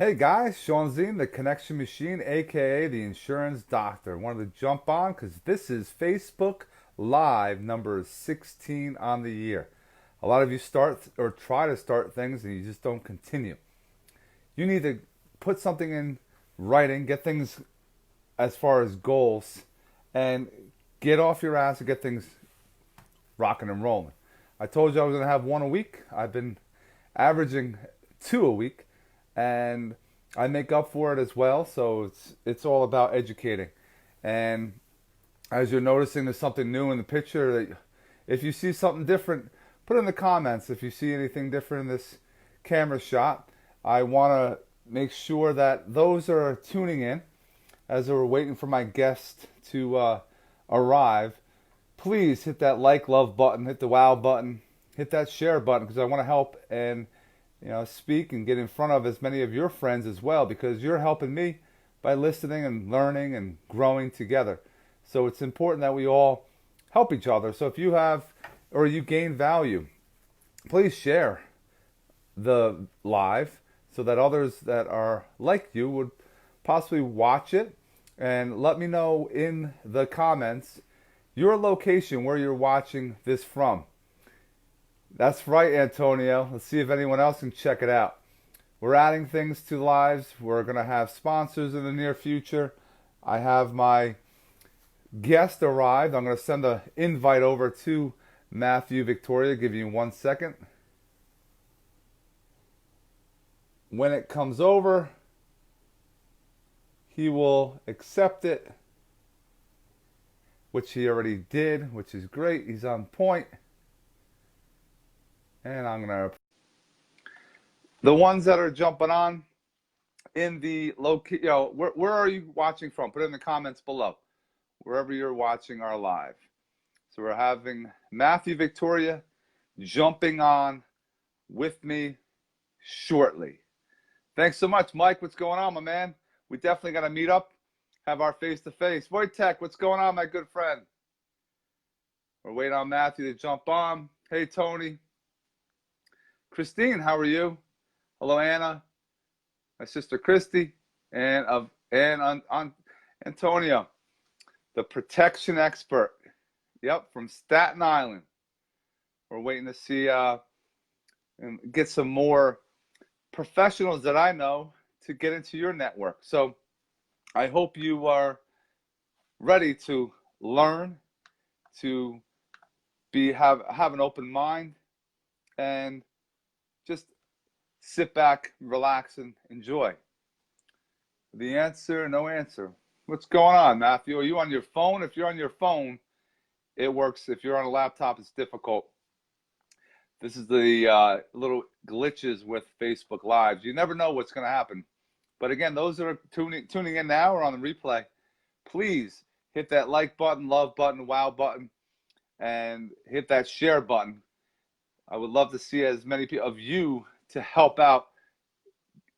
Hey guys, Sean Zine, the Connection Machine, aka the Insurance Doctor. Wanted to jump on because this is Facebook Live number 16 on the year. A lot of you start or try to start things and you just don't continue. You need to put something in writing, get things as far as goals, and get off your ass and get things rocking and rolling. I told you I was going to have one a week. I've been averaging two a week, and I make up for it as well. So it's all about educating. And as you're noticing, there's something new in the picture. That if you see something different, put it in the comments. If you see anything different in this camera shot, I want to make sure that those are tuning in as we're waiting for my guest to arrive. Please hit that like, love button, hit the wow button, hit that share button because I want to help and speak and get in front of as many of your friends as well because you're helping me by listening and learning and growing together. So it's important that we all help each other. So if you have or you gain value, please share the live so that others that are like you would possibly watch it, and let me know in the comments your location where you're watching this from. That's right, Antonio. Let's see if anyone else can check it out. We're adding things to lives. We're going to have sponsors in the near future. I have my guest arrived. I'm going to send an invite over to Matthew Victoria. Give you 1 second. When it comes over, he will accept it, which he already did, which is great. He's on point. And I'm going to... The ones that are jumping on in the where are you watching from? Put it in the comments below, wherever you're watching our live. So we're having Matthew Victoria jumping on with me shortly. Thanks so much, Mike. What's going on, my man? We definitely got to meet up, have our face-to-face. Wojtek, what's going on, my good friend? We're waiting on Matthew to jump on. Hey, Tony. Christine, how are you? Hello, Anna. My sister, Christy. And Antonio, the protection expert. Yep, from Staten Island. We're waiting to see and get some more professionals that I know to get into your network. So I hope you are ready to learn, to have an open mind, and just sit back, relax, and enjoy. The answer, no answer. What's going on, Matthew? Are you on your phone? If you're on your phone, it works. If you're on a laptop, it's difficult. This is the little glitches with Facebook Lives. You never know what's going to happen. But again, those that are tuning in now or on the replay, please hit that like button, love button, wow button, and hit that share button. I would love to see as many of you to help out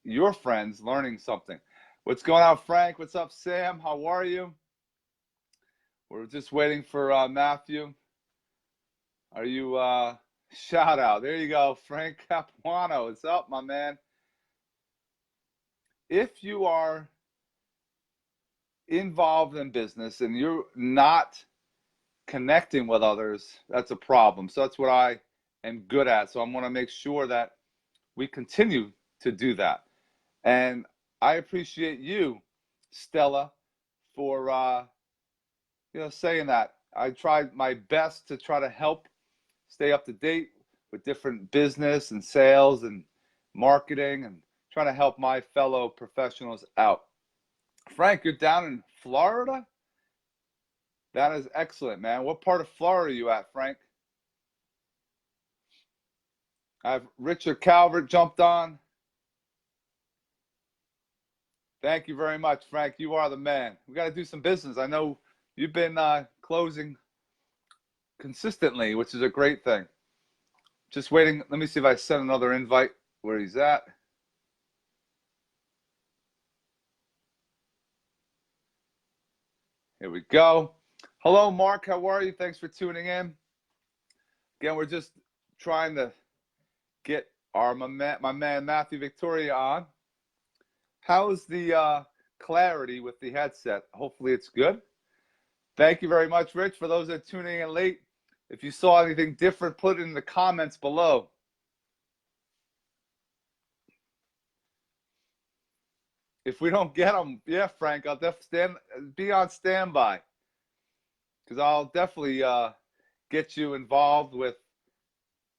your friends learning something. What's going on, Frank? What's up, Sam? How are you? We're just waiting for Matthew. Are you... shout out. There you go. Frank Capuano. What's up, my man? If you are involved in business and you're not connecting with others, that's a problem. So that's what I am good at. So I'm going to make sure that we continue to do that. And I appreciate you, Stella, for saying that. I tried my best to try to help stay up to date with different business and sales and marketing and trying to help my fellow professionals out. Frank, you're down in Florida? That is excellent, man. What part of Florida are you at, Frank? I have Richard Calvert jumped on. Thank you very much, Frank. You are the man. We got to do some business. I know you've been closing consistently, which is a great thing. Just waiting. Let me see if I send another invite where he's at. Here we go. Hello, Mark. How are you? Thanks for tuning in. Again, we're just trying to get my man Matthew Victoria on. How's the clarity with the headset? Hopefully it's good. Thank you very much, Rich. For those that are tuning in late, if you saw anything different, put it in the comments below. If we don't get them, yeah, Frank, I'll definitely be on standby, because I'll definitely get you involved with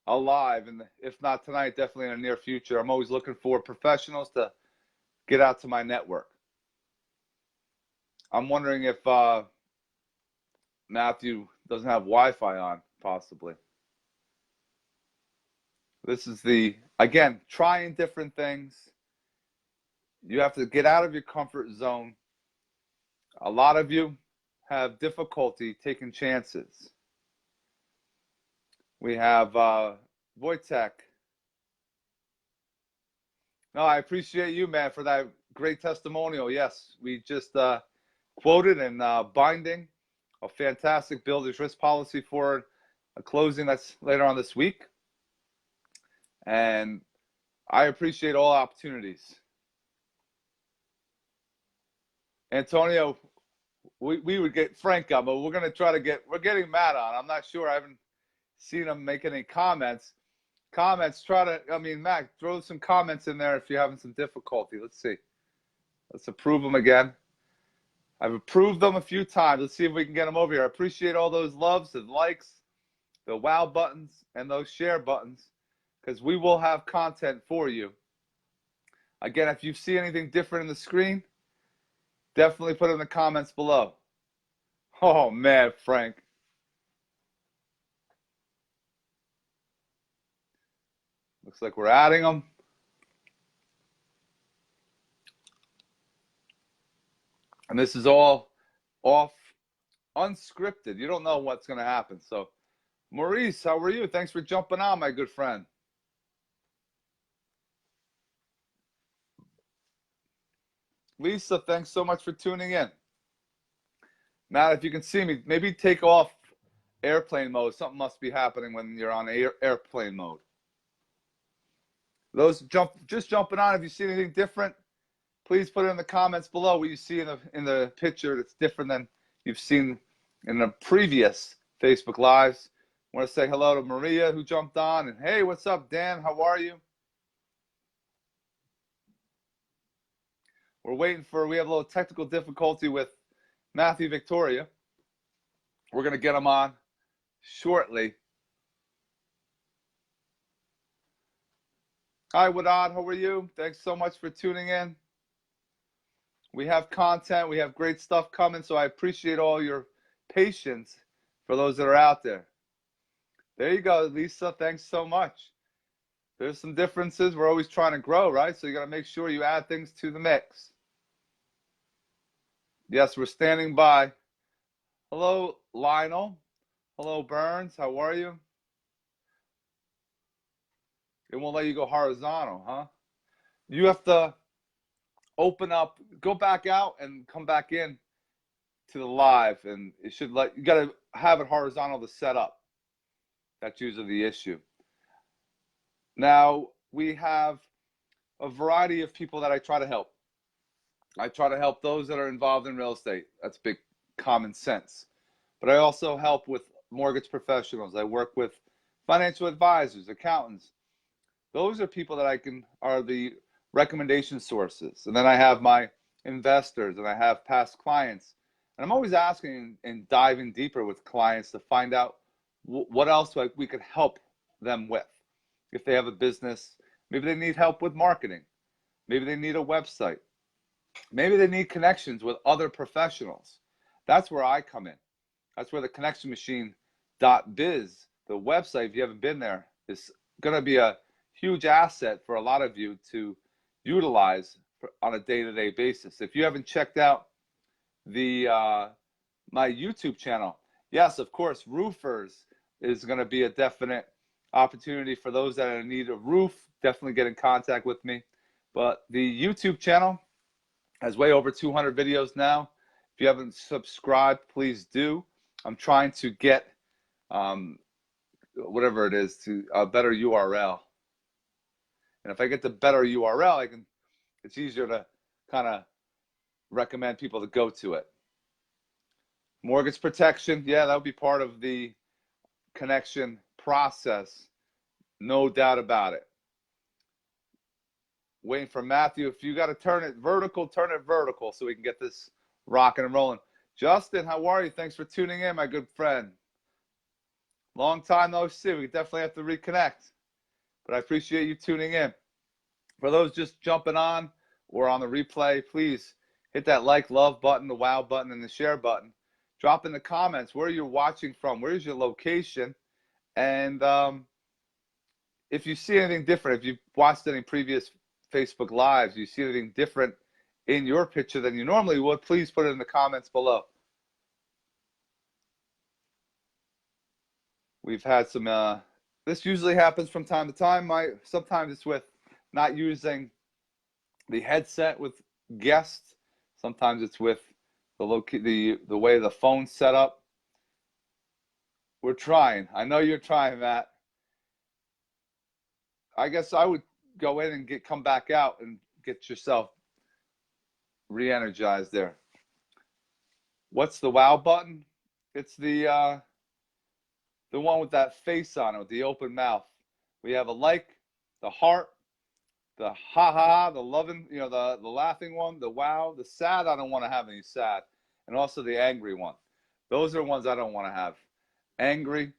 a live, and if not tonight, definitely in the near future. I'm always looking for professionals to get out to my network. I'm wondering if Matthew doesn't have Wi-Fi on, possibly. This is again, trying different things. You have to get out of your comfort zone. A lot of you have difficulty taking chances. We have Wojtek. No, I appreciate you, man, for that great testimonial. Yes, we just quoted and binding a fantastic builder's risk policy for a closing that's later on this week. And I appreciate all opportunities. Antonio, we would get Frank on, but we're going to try to we're getting Matt on. I'm not sure. I haven't seen him make any comments. Matt, throw some comments in there if you're having some difficulty. Let's see. Let's approve them again. I've approved them a few times. Let's see if we can get them over here. I appreciate all those loves, the likes, the wow buttons, and those share buttons, because we will have content for you. Again, if you see anything different in the screen, definitely put it in the comments below. Oh, man, Frank. Looks like we're adding them. And this is all off, unscripted. You don't know what's going to happen. So, Maurice, how are you? Thanks for jumping on, my good friend. Lisa, thanks so much for tuning in. Matt, if you can see me, maybe take off airplane mode. Something must be happening when you're on airplane mode. Those just jumping on. If you see anything different, please put it in the comments below what you see in the picture that's different than you've seen in the previous Facebook Lives. I want to say hello to Maria, who jumped on. And hey, what's up, Dan? How are you? We have a little technical difficulty with Matthew Victoria. We're going to get him on shortly. Hi, Wadad, how are you? Thanks so much for tuning in. We have content. We have great stuff coming, so I appreciate all your patience for those that are out there. There you go, Lisa. Thanks so much. There's some differences. We're always trying to grow, right? So you got to make sure you add things to the mix. Yes, we're standing by. Hello, Lionel. Hello, Burns. How are you? It won't let you go horizontal, huh? You have to open up, go back out, and come back in to the live, and it should you got to have it horizontal to set up. That's usually the issue. Now, we have a variety of people that I try to help. I try to help those that are involved in real estate. That's big common sense. But I also help with mortgage professionals. I work with financial advisors, accountants. Those are people that are the recommendation sources. And then I have my investors, and I have past clients. And I'm always asking and diving deeper with clients to find out what else we could help them with. If they have a business, maybe they need help with marketing. Maybe they need a website. Maybe they need connections with other professionals. That's where I come in. That's where the connectionmachine.biz, the website, if you haven't been there, is going to be a huge asset for a lot of you to utilize on a day-to-day basis. If you haven't checked out my YouTube channel, yes, of course, roofers is going to be a definite opportunity for those that are in need of roof. Definitely get in contact with me. But the YouTube channel has way over 200 videos now. If you haven't subscribed, please do. I'm trying to get whatever it is to a better URL. And if I get the better URL, it's easier to kind of recommend people to go to it. Mortgage protection, yeah, that would be part of the connection process, no doubt about it. Waiting for Matthew. If you got to turn it vertical so we can get this rocking and rolling. Justin, how are you? Thanks for tuning in, my good friend. Long time no see. We definitely have to reconnect, but I appreciate you tuning in. For those just jumping on or on the replay, please hit that like, love button, the wow button, and the share button. Drop in the comments where you're watching from, where's your location, and if you see anything different, if you've watched any previous Facebook Lives, you see anything different in your picture than you normally would, please put it in the comments below. We've had some, this usually happens from time to time. Sometimes it's with not using the headset with guests. Sometimes it's with the way the phone's set up. We're trying. I know you're trying, Matt. I guess I would go in and come back out and get yourself re-energized there. What's the wow button? It's the one with that face on it, with the open mouth. We have a like, the heart, the ha ha ha, the loving, the laughing one, the wow, the sad. I don't want to have any sad, and also the angry one. Those are ones I don't want to have. Angry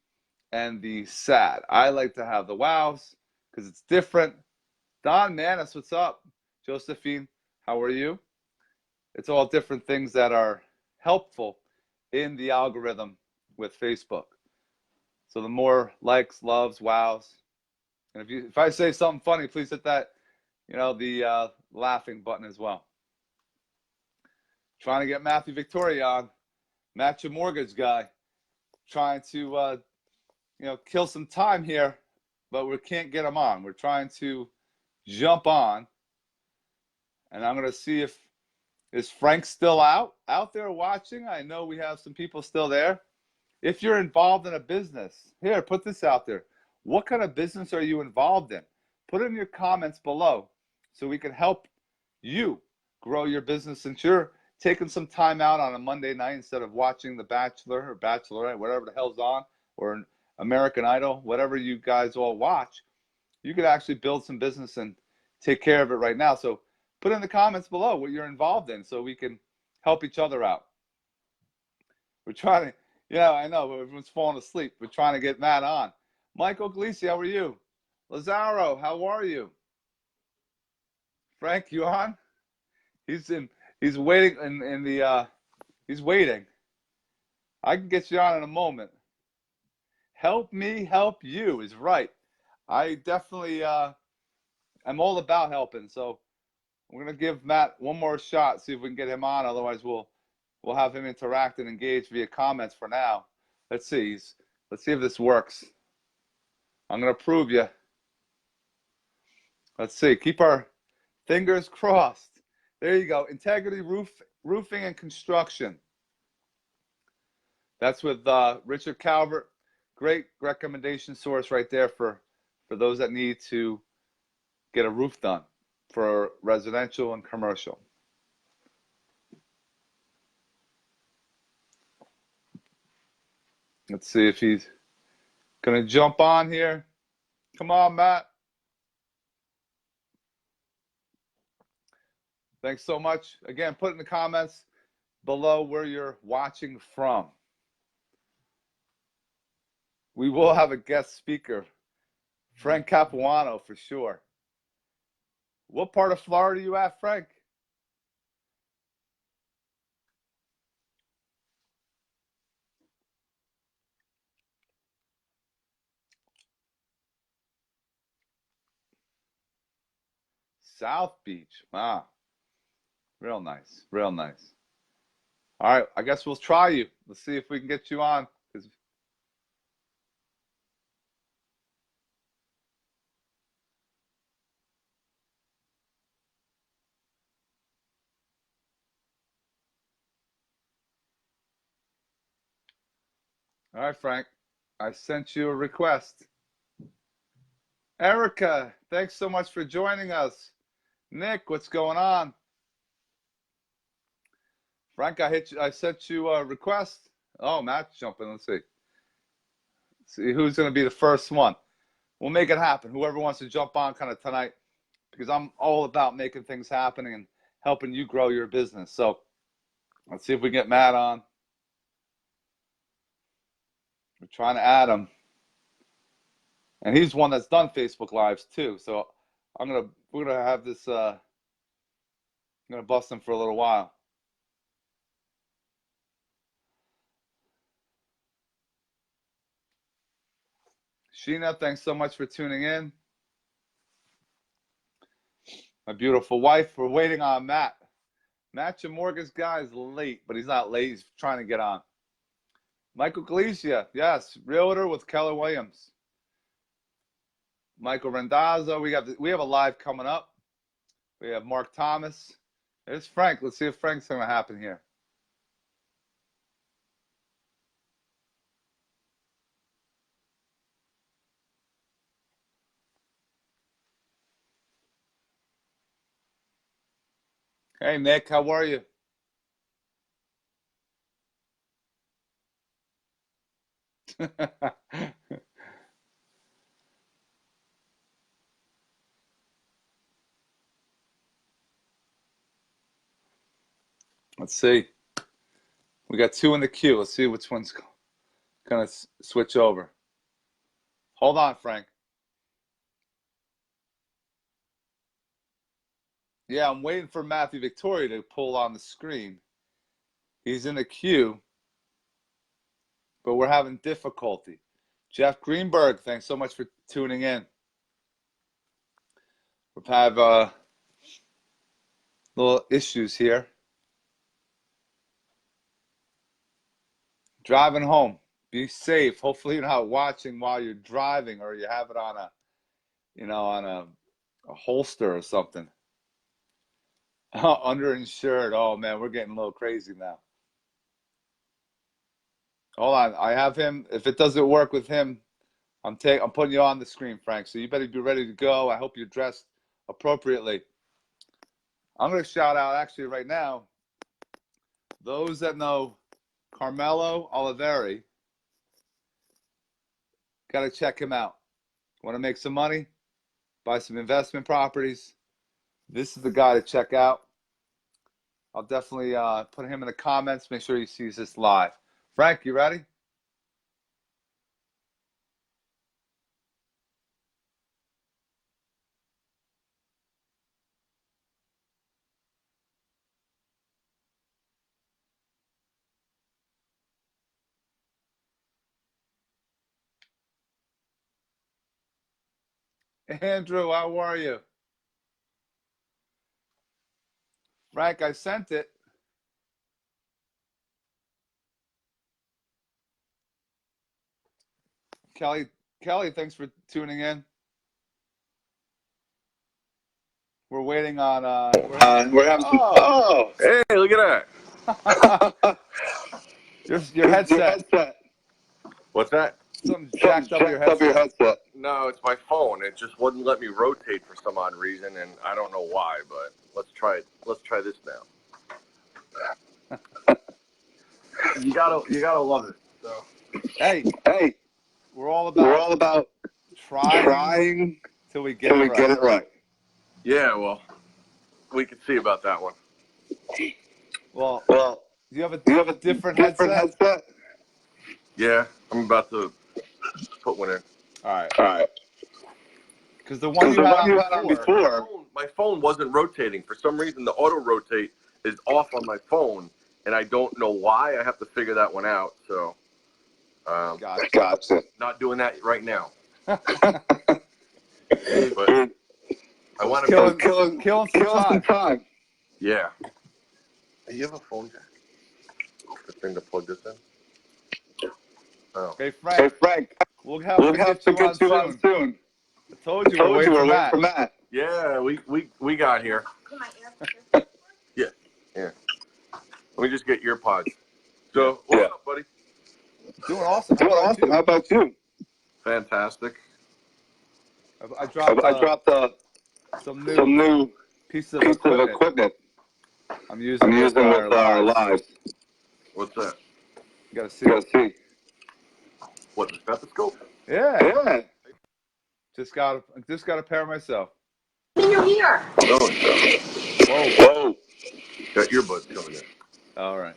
and the sad. I like to have the wows because it's different. Don Manis, what's up? Josephine, how are you? It's all different things that are helpful in the algorithm with Facebook. So the more likes, loves, wows, and if I say something funny, please hit that, the laughing button as well. Trying to get Matthew Victoria on, Match Your Mortgage guy, trying to kill some time here, but we can't get him on. We're trying to jump on, and I'm going to see if is Frank still out there watching. I know we have some people still there. If you're involved in a business, here, put this out there. What kind of business are you involved in? Put it in your comments below so we can help you grow your business, since you're taking some time out on a Monday night instead of watching The Bachelor or Bachelorette, whatever the hell's on, or American Idol, whatever you guys all watch. You could actually build some business and take care of it right now. So put in the comments below what you're involved in so we can help each other out. We're trying to, I know, everyone's falling asleep. We're trying to get Matt on. Michael Glisi, how are you? Lazaro, how are you? Frank, you on? He's waiting he's waiting. I can get you on in a moment. Help me help you is right. I definitely I'm all about helping. So we're going to give Matt one more shot, see if we can get him on. Otherwise, we'll have him interact and engage via comments for now. Let's see. Let's see if this works. I'm going to prove you. Let's see. Keep our fingers crossed. There you go. Integrity Roofing and Construction. That's with Richard Calvert. Great recommendation source right there for those that need to get a roof done for residential and commercial. Let's see if he's going to jump on here. Come on, Matt. Thanks so much. Again, put in the comments below where you're watching from. We will have a guest speaker, Frank Capuano, for sure. What part of Florida are you at, Frank? South Beach. Wow. Real nice. Real nice. All right. I guess we'll try you. Let's see if we can get you on. All right, Frank. I sent you a request. Erica, thanks so much for joining us. Nick, what's going on? Frank, I sent you a request. Oh, Matt's jumping. Let's see. See who's going to be the first one. We'll make it happen. Whoever wants to jump on kind of tonight, because I'm all about making things happen and helping you grow your business. So let's see if we get Matt on. We're trying to add him. And he's one that's done Facebook Lives too. So we're gonna have this I'm gonna bust him for a little while. Sheena, thanks so much for tuning in. My beautiful wife. We're waiting on Matt. Matt Chamorga's guy is late, but he's not late. He's trying to get on. Michael Galicia, yes, realtor with Keller Williams. Michael Randazzo, we have a live coming up. We have Mark Thomas. There's Frank. Let's see if Frank's going to happen here. Hey, Nick, how are you? Let's see. We got two in the queue. Let's see which one's going to switch over. Hold on, Frank. Yeah, I'm waiting for Matthew Victoria to pull on the screen. He's in the queue, but we're having difficulty. Jeff Greenberg, thanks so much for tuning in. We have little issues here. Driving home. Be safe. Hopefully you're not watching while you're driving, or you have it on a holster or something. Underinsured. Oh man, we're getting a little crazy now. Hold on. I have him. If it doesn't work with him, I'm putting you on the screen, Frank. So you better be ready to go. I hope you're dressed appropriately. I'm going to shout out actually right now those that know Carmelo Oliveri. Got to check him out. Want to make some money? Buy some investment properties? This is the guy to check out. I'll definitely put him in the comments. Make sure he sees this live. Frank, you ready? Andrew, how are you? Frank, I sent it. Kelly, thanks for tuning in. We're waiting on. We're having. Oh, hey, look at that. your headset. What's that? Something jacked up your headset. No, it's my phone. It just wouldn't let me rotate for some odd reason, and I don't know why. But let's try it. Let's try this now. you gotta love it. So. Hey, we're all about trying till we get it right. Yeah, well, we can see about that one. Well, do you have a different headset? Yeah, I'm about to put one in. All right. Because the one you had on before, my phone wasn't rotating. For some reason, the auto rotate is off on my phone, and I don't know why. I have to figure that one out. So, gotcha. Not doing that right now. But I want to killing some time. Yeah. Hey, you have a phone jack? The thing to plug this in? Oh. Hey, Frank. We'll have to get you on soon. I told you we're waiting for Matt. Yeah, we got here. Yeah. Let me just get your pods. So, what's up, buddy? Doing awesome. How about you? Fantastic. I dropped some new pieces of equipment. I'm using with our lives. What's that? You gotta see. What, the stethoscope? Yeah. Just got a pair myself. In your ear. Oh, Whoa. got earbuds coming in. All right.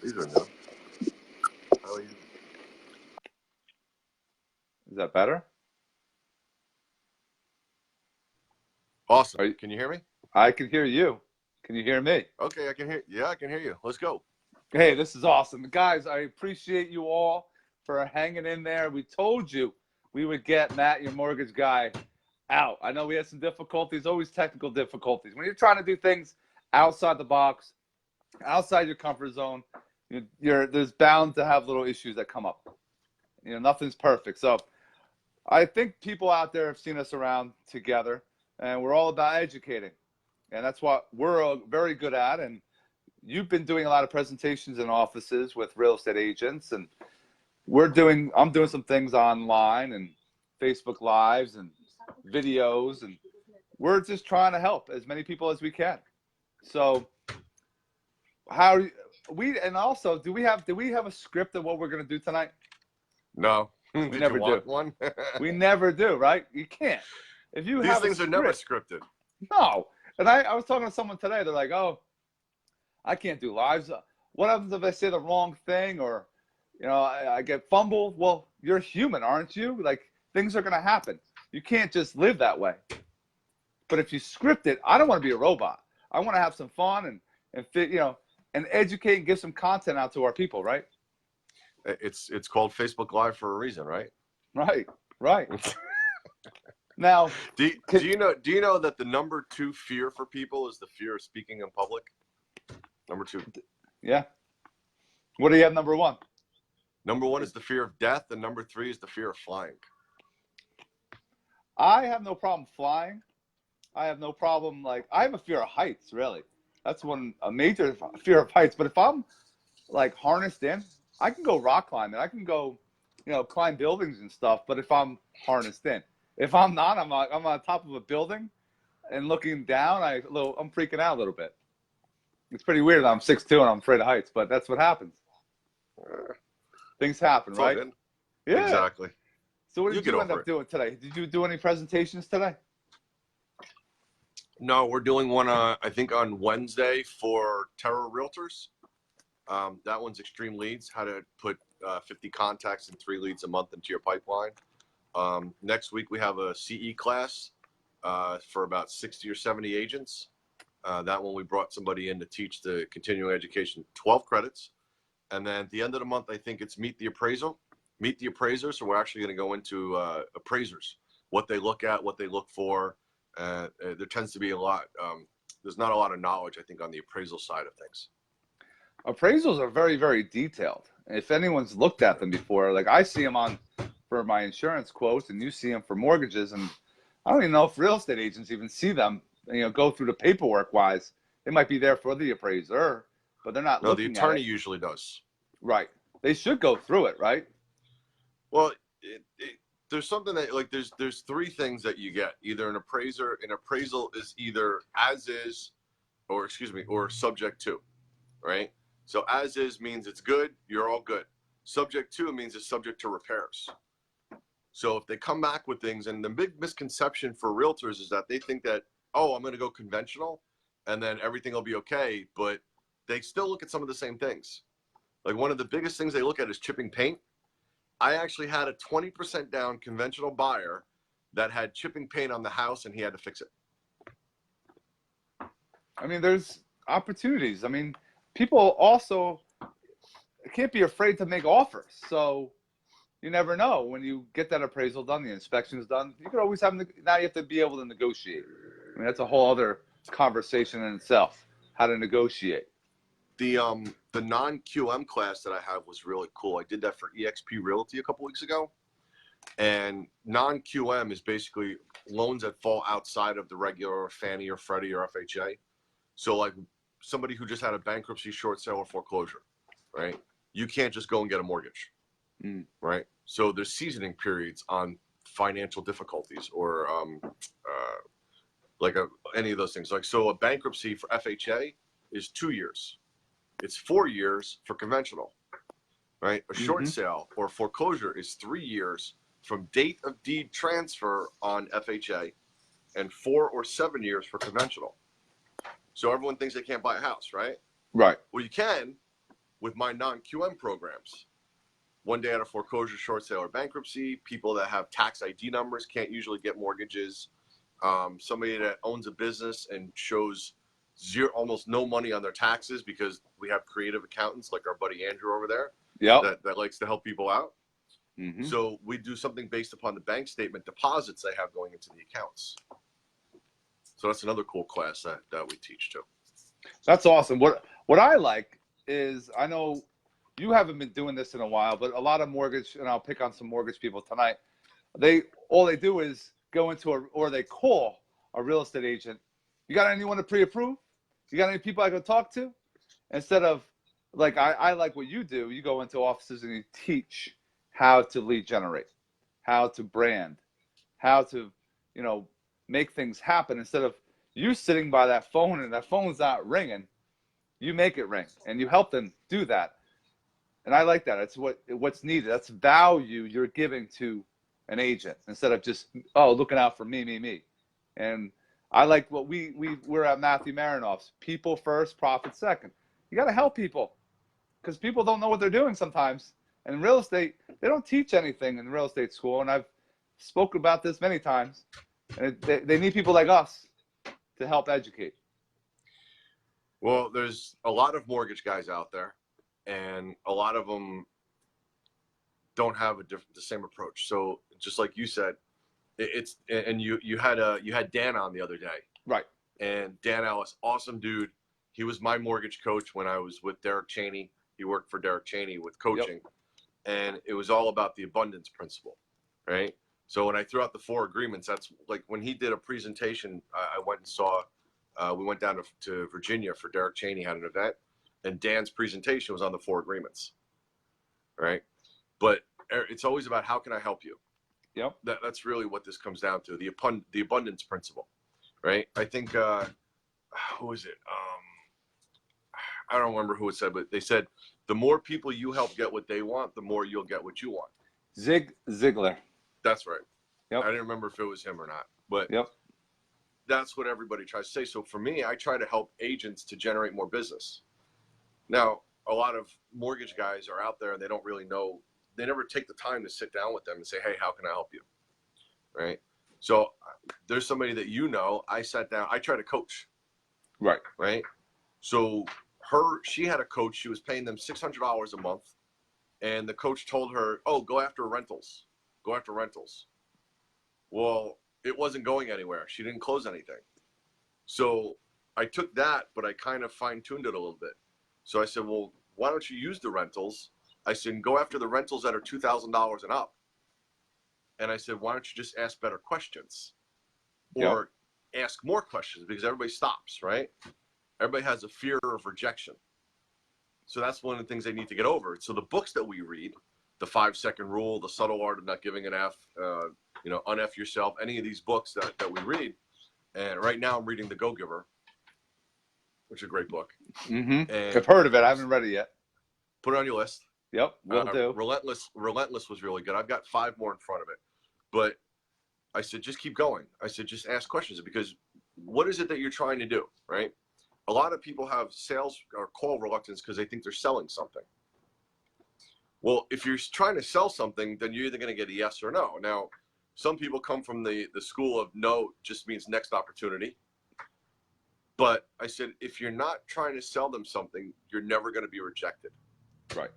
These are new. How are you? Is that better? Awesome. Can you hear me? I can hear you. Can you hear me? Okay, I can hear. Yeah, I can hear you. Let's go. Hey, this is awesome. Guys, I appreciate you all for hanging in there. We told you we would get Matt, your mortgage guy, out. I know we had some difficulties, always technical difficulties. When you're trying to do things outside the box, outside your comfort zone, there's bound to have little issues that come up. Nothing's perfect. So I think people out there have seen us around together, and we're all about educating. And that's what we're very good at. And you've been doing a lot of presentations in offices with real estate agents, and I'm doing some things online and Facebook Lives and videos, and we're just trying to help as many people as we can. So do we have a script of what we're going to do tonight? No. We Did never you want do. one? We never do, right? You can't. If you These have things are never scripted. No. And I was talking to someone today. They're like, "Oh, I can't do lives. What happens if I say the wrong thing or, I get fumbled?" Well, you're human, aren't you? Like, things are going to happen. You can't just live that way. But if you script it, I don't want to be a robot. I want to have some fun and educate and give some content out to our people, right? It's called Facebook Live for a reason, right? Right. Now, do you know that the number 2 fear for people is the fear of speaking in public? Number 2. Yeah. What do you have number 1? Number 1 is the fear of death, and number 3 is the fear of flying. I have no problem flying. I have no problem, I have a fear of heights, really. That's a major fear of heights. But if I'm, harnessed in, I can go rock climbing. I can go, climb buildings and stuff. But if I'm harnessed in, if I'm not, I'm on top of a building and looking down, I'm freaking out a little bit. It's pretty weird. I'm 6'2" and I'm afraid of heights, but that's what happens. Things happen, right? Good. Yeah. Exactly. So what did you end up doing today? Did you do any presentations today? No, we're doing one, I think, on Wednesday for Terra Realtors. That one's Extreme Leads, how to put 50 contacts and 3 leads a month into your pipeline. Next week, we have a CE class for about 60 or 70 agents. That one, we brought somebody in to teach the continuing education 12 credits. And then at the end of the month, I think it's Meet the Appraiser. So we're actually going to go into appraisers, what they look at, what they look for. There tends to be there's not a lot of knowledge, I think, on the appraisal side of things. Appraisals are very, very detailed. If anyone's looked at them before, I see them for my insurance quotes, and you see them for mortgages, and I don't even know if real estate agents even see them, go through the paperwork wise. They might be there for the appraiser, but they're not looking at it. No, the attorney usually does. Right. They should go through it, right? Well, there's something that there's 3 things that you get. Either an appraisal is either as is, or subject to, right? So as is means it's good, you're all good. Subject to means it's subject to repairs. So if they come back with things, and the big misconception for realtors is that they think that, oh, I'm going to go conventional and then everything will be okay, but they still look at some of the same things. One of the biggest things they look at is chipping paint. I actually had a 20% down conventional buyer that had chipping paint on the house, and he had to fix it. I mean, there's opportunities. I mean, people also can't be afraid to make offers. So you never know when you get that appraisal done, the inspection's done. You could always now you have to be able to negotiate. I mean, that's a whole other conversation in itself, how to negotiate. The non-QM class that I have was really cool. I did that for eXp Realty a couple weeks ago. And non-QM is basically loans that fall outside of the regular Fannie or Freddie or FHA. So somebody who just had a bankruptcy, short sale, or foreclosure, right? You can't just go and get a mortgage, right? So there's seasoning periods on financial difficulties, or any of those things. Like, so a bankruptcy for FHA is 2 years. It's 4 years for conventional, right? A short sale or foreclosure is 3 years from date of deed transfer on FHA and 4 or 7 years for conventional. So everyone thinks they can't buy a house, right? Right. Well, you can with my non-QM programs. One day out of foreclosure, short sale, or bankruptcy. People that have tax ID numbers can't usually get mortgages. Somebody that owns a business and shows almost no money on their taxes because we have creative accountants like our buddy Andrew over there that likes to help people out. So we do something based upon the bank statement deposits they have going into the accounts. So that's another cool class that we teach too. That's awesome. What I like is, I know you haven't been doing this in a while, but a lot of mortgage, and I'll pick on some mortgage people tonight, all they do is go into or they call a real estate agent. You got anyone to pre-approve? You got any people I can talk to? Instead of, like, I like what you do. You go into offices and you teach how to lead generate, how to brand, how to, make things happen. Instead of you sitting by that phone and that phone's not ringing, you make it ring and you help them do that. And I like that. It's what's needed. That's value you're giving to an agent instead of just, looking out for me. And I like what we're at Matthew Marinoff's. People first, profit second. You got to help people because people don't know what they're doing sometimes. And in real estate, they don't teach anything in real estate school. And I've spoken about this many times. And they need people like us to help educate. Well, there's a lot of mortgage guys out there, and a lot of them don't have the same approach. So just like you said, you had Dan on the other day, right? And Dan Ellis, awesome dude. He was my mortgage coach when I was with Derek Cheney. He worked for Derek Cheney with coaching, and it was all about the abundance principle, right? So when I threw out the 4 agreements, that's like when he did a presentation. I went and saw. We went down to Virginia for Derek Cheney had an event, and Dan's presentation was on the 4 agreements, right? But it's always about how can I help you. Yep. That's really what this comes down to, the abundance principle, right? I think who is it? I don't remember who it said, but they said the more people you help get what they want, the more you'll get what you want. Zig Ziglar. That's right. Yep. I didn't remember if it was him or not, but yep. That's what everybody tries to say. So for me, I try to help agents to generate more business. Now, a lot of mortgage guys are out there and they don't really know. They never take the time to sit down with them and say, hey, how can I help you? Right? So there's somebody that I sat down. I try to coach. Right. Right? So she had a coach. She was paying them $600 a month. And the coach told her, go after rentals. Go after rentals. Well, it wasn't going anywhere. She didn't close anything. So I took that, but I kind of fine-tuned it a little bit. So I said, well, why don't you use the rentals? I said, go after the rentals that are $2,000 and up. And I said, why don't you just ask better questions? Or ask more questions, because everybody stops, right? Everybody has a fear of rejection. So that's one of the things they need to get over. So the books that we read, the 5-second rule, the subtle art of not giving an F, un-F yourself, any of these books that we read. And right now I'm reading The Go-Giver, which is a great book. And I've heard of it. I haven't read it yet. Put it on your list. Yep, will do. Relentless was really good. I've got 5 more in front of it. But I said, just keep going. I said, just ask questions, because what is it that you're trying to do, right? A lot of people have sales or call reluctance because they think they're selling something. Well, if you're trying to sell something, then you're either going to get a yes or no. Now, some people come from the school of no just means next opportunity. But I said, if you're not trying to sell them something, you're never going to be rejected. Right.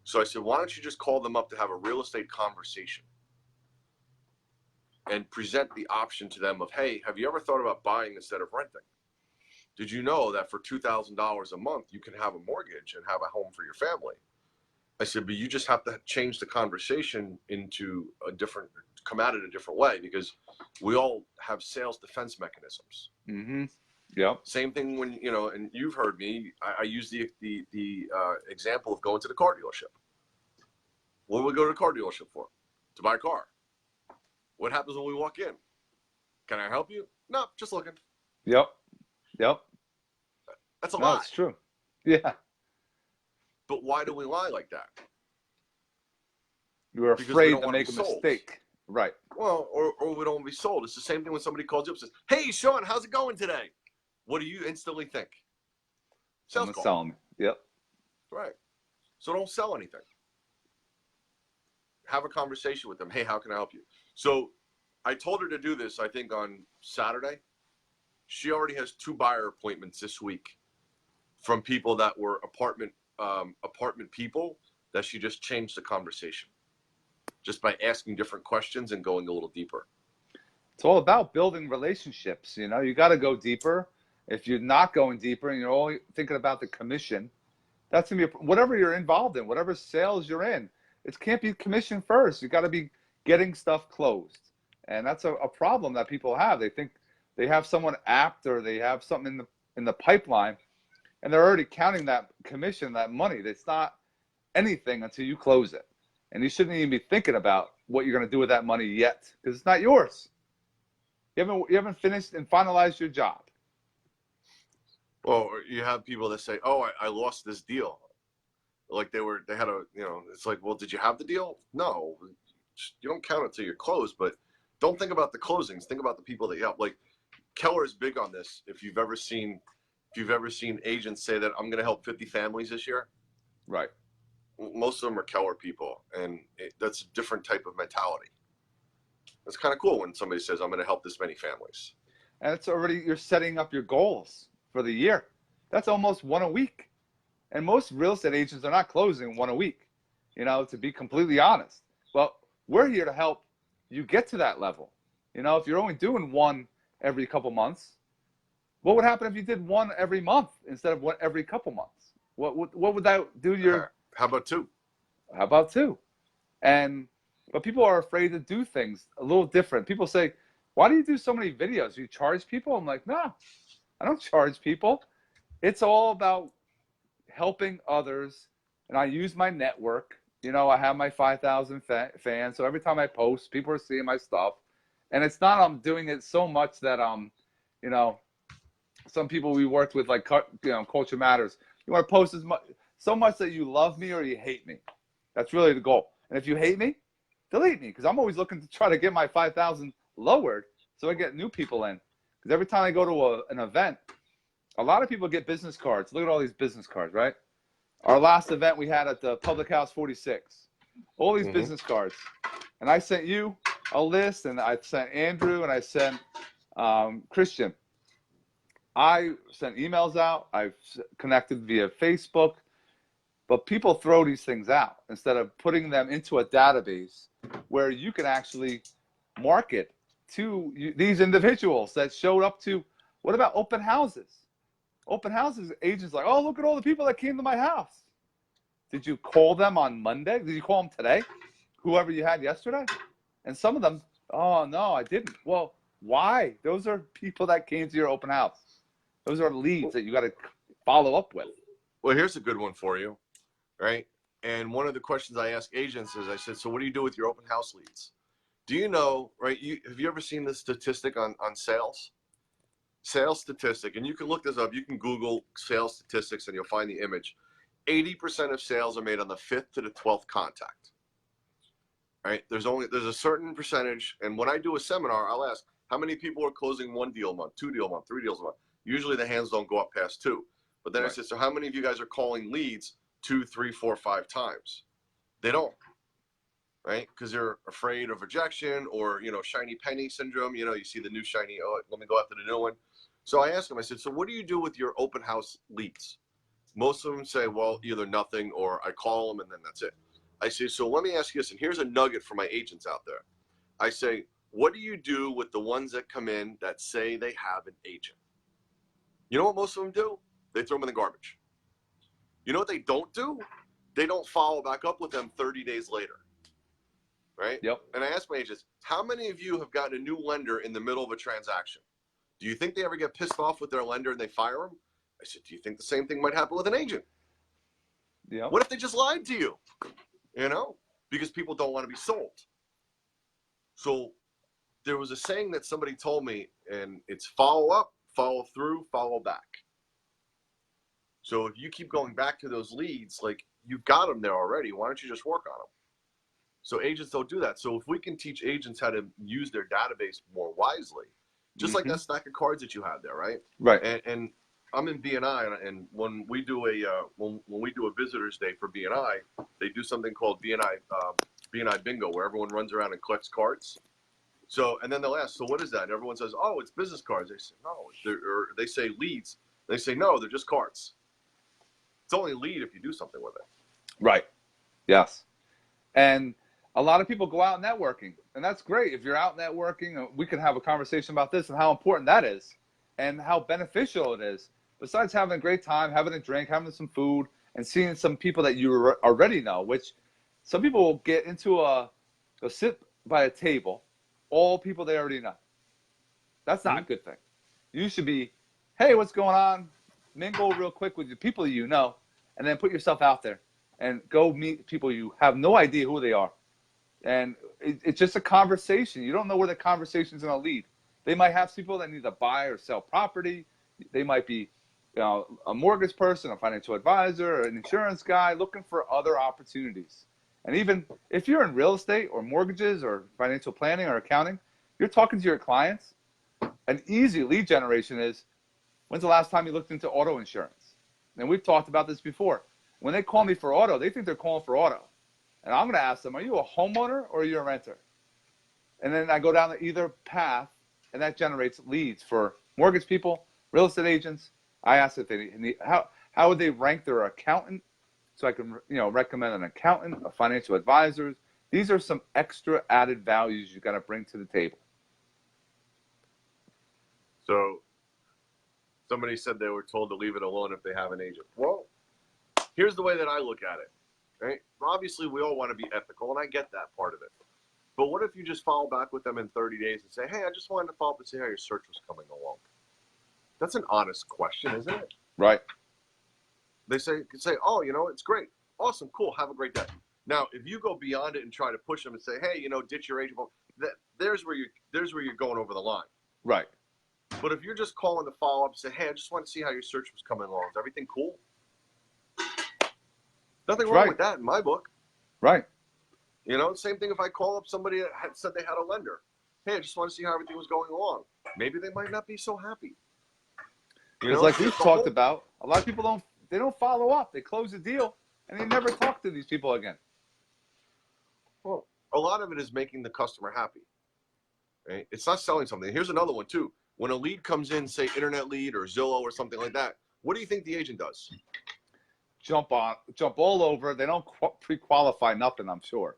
So I said, why don't you just call them up to have a real estate conversation and present the option to them of, hey, have you ever thought about buying instead of renting? Did you know that for $2,000 a month, you can have a mortgage and have a home for your family? I said, but you just have to change the conversation into come at it a different way, because we all have sales defense mechanisms. Yep. Same thing when, and you've heard me, I use the example of going to the car dealership. What do we go to the car dealership for? To buy a car. What happens when we walk in? Can I help you? No, just looking. Yep. Yep. That's a No, lie. it's true. Yeah. But why do we lie like that? You're Because we afraid don't to want to make be a sold. mistake. Right. Well, or we don't want to be sold. It's the same thing when somebody calls you up and says, "Hey, Sean, how's it going today?" What do you instantly think? Sales Someone's call. selling me. Yep. Right. So don't sell anything. Have a conversation with them. Hey, how can I help you? So I told her to do this, I think, on Saturday. She already has 2 buyer appointments this week from people that were apartment people that she just changed the conversation just by asking different questions and going a little deeper. It's all about building relationships. You know, you got to go deeper. If you're not going deeper and you're only thinking about the commission, that's going to be whatever you're involved in, whatever sales you're in. It can't be commission first. You got to be getting stuff closed. And that's a problem that people have. They think they have someone apt or they have something in the pipeline and they're already counting that commission, that money. That's not anything until you close it. And you shouldn't even be thinking about what you're going to do with that money yet because it's not yours. You haven't finished and finalized your job. Well, you have people that say, "Oh, I lost this deal." Like they had a, it's like, well, did you have the deal? No, you don't count it till you're closed, but don't think about the closings. Think about the people that you help. Like Keller is big on this. If you've ever seen agents say that I'm going to help 50 families this year, Right. most of them are Keller people, and that's a different type of mentality. It's kind of cool when somebody says, "I'm going to help this many families." And it's already, you're setting up your goals for the year. That's almost one a week. And most real estate agents are not closing one a week, to be completely honest. Well, we're here to help you get to that level. If you're only doing one every couple months, what would happen if you did one every month instead of one every couple months? What would that do to your... How about 2? How about 2? But people are afraid to do things a little different. People say, why do you do so many videos? You charge people? I'm like, no, I don't charge people. It's all about helping others. And I use my network. I have my 5,000 fans. So every time I post, people are seeing my stuff. And it's not I'm doing it so much that some people we worked with, like, Culture Matters, you want to post so much that you love me or you hate me. That's really the goal. And if you hate me, delete me, because I'm always looking to try to get my 5,000 lowered so I get new people in. Because every time I go to an event, a lot of people get business cards. Look at all these business cards, right? Our last event we had at the Public House 46. All these business cards. And I sent you a list, and I sent Andrew, and I sent Christian. I sent emails out. I've connected via Facebook. But people throw these things out instead of putting them into a database where you can actually market to these individuals that showed up to... What about open houses? Open houses, agents like, oh, look at all the people that came to my house. Did you call them on Monday? Did you call them today? Whoever you had yesterday? And some of them, oh, no, I didn't. Well, why? Those are people that came to your open house. Those are leads that you got to follow up with. Well, here's a good one for you, right? And one of the questions I ask agents is, I said, so what do you do with your open house leads? Do you know, right? Have you ever seen this statistic on sales? Sales statistic, and you can look this up. You can Google sales statistics and you'll find the image. 80% of sales are made on the 5th to the 12th contact. Right? There's a certain percentage, and when I do a seminar, I'll ask how many people are closing 1 deal a month, 2 deal a month, 3 deals a month. Usually the hands don't go up past 2. But then I said, so how many of you guys are calling leads 2, 3, 4, 5 times? They don't. Right? Because they're afraid of rejection or, shiny penny syndrome. You see the new shiny, oh, let me go after the new one. So I asked them, I said, so what do you do with your open house leads? Most of them say, well, either nothing or I call them and then that's it. I say, so let me ask you this, and here's a nugget for my agents out there. I say, what do you do with the ones that come in that say they have an agent? You know what most of them do? They throw them in the garbage. You know what they don't do? They don't follow back up with them 30 days later. Right? Yep. And I asked my agents, how many of you have gotten a new lender in the middle of a transaction? Do you think they ever get pissed off with their lender and they fire them? I said, do you think the same thing might happen with an agent? Yep. What if they just lied to you? Because people don't want to be sold. So there was a saying that somebody told me, and it's follow up, follow through, follow back. So if you keep going back to those leads, like you've got them there already, why don't you just work on them? So agents don't do that. So if we can teach agents how to use their database more wisely, just like that stack of cards that you had there, right? Right. And I'm in BNI, and when we do a visitors day for BNI, they do something called BNI bingo, where everyone runs around and collects cards. So, and then they'll ask, so what is that? And everyone says, oh, it's business cards. They say, no, or they say leads. They say, no, they're just cards. It's only a lead if you do something with it. Right. Yes. And a lot of people go out networking, and that's great. If you're out networking, we can have a conversation about this and how important that is and how beneficial it is. Besides having a great time, having a drink, having some food, and seeing some people that you already know, which some people will get into go sit by a table, all people they already know. That's not a good thing. You should be, hey, what's going on? Mingle real quick with the people you know, and then put yourself out there and go meet people you have no idea who they are. And it's just a conversation. You don't know where the conversation is going to lead. They might have people that need to buy or sell property. They might be a mortgage person, a financial advisor, an insurance guy looking for other opportunities. And even if you're in real estate or mortgages or financial planning or accounting, you're talking to your clients. An easy lead generation is, when's the last time you looked into auto insurance? And we've talked about this before. When they call me for auto, they think they're calling for auto. And I'm going to ask them, are you a homeowner or are you a renter? And then I go down either path, and that generates leads for mortgage people, real estate agents. I ask if they need, how would they rank their accountant? So I can recommend an accountant, a financial advisor. These are some extra added values you got to bring to the table. So somebody said they were told to leave it alone if they have an agent. Well, here's the way that I look at it. Right? Obviously, we all want to be ethical, and I get that part of it. But what if you just follow back with them in 30 days and say, hey, I just wanted to follow up and see how your search was coming along? That's an honest question, isn't it? Right. They say, oh, it's great. Awesome, cool, have a great day. Now, if you go beyond it and try to push them and say, hey, ditch your agent, there's where you're going over the line. Right. But if you're just calling to follow up and say, hey, I just want to see how your search was coming along. Is everything cool? Nothing wrong with that in my book. Right. Same thing if I call up somebody that said they had a lender. Hey, I just want to see how everything was going along. Maybe they might not be so happy. Because like we've talked about, a lot of people don't follow up. They close the deal, and they never talk to these people again. Well, a lot of it is making the customer happy. Right? It's not selling something. Here's another one, too. When a lead comes in, say internet lead or Zillow or something like that, what do you think the agent does? Jump all over. They don't pre-qualify nothing, I'm sure.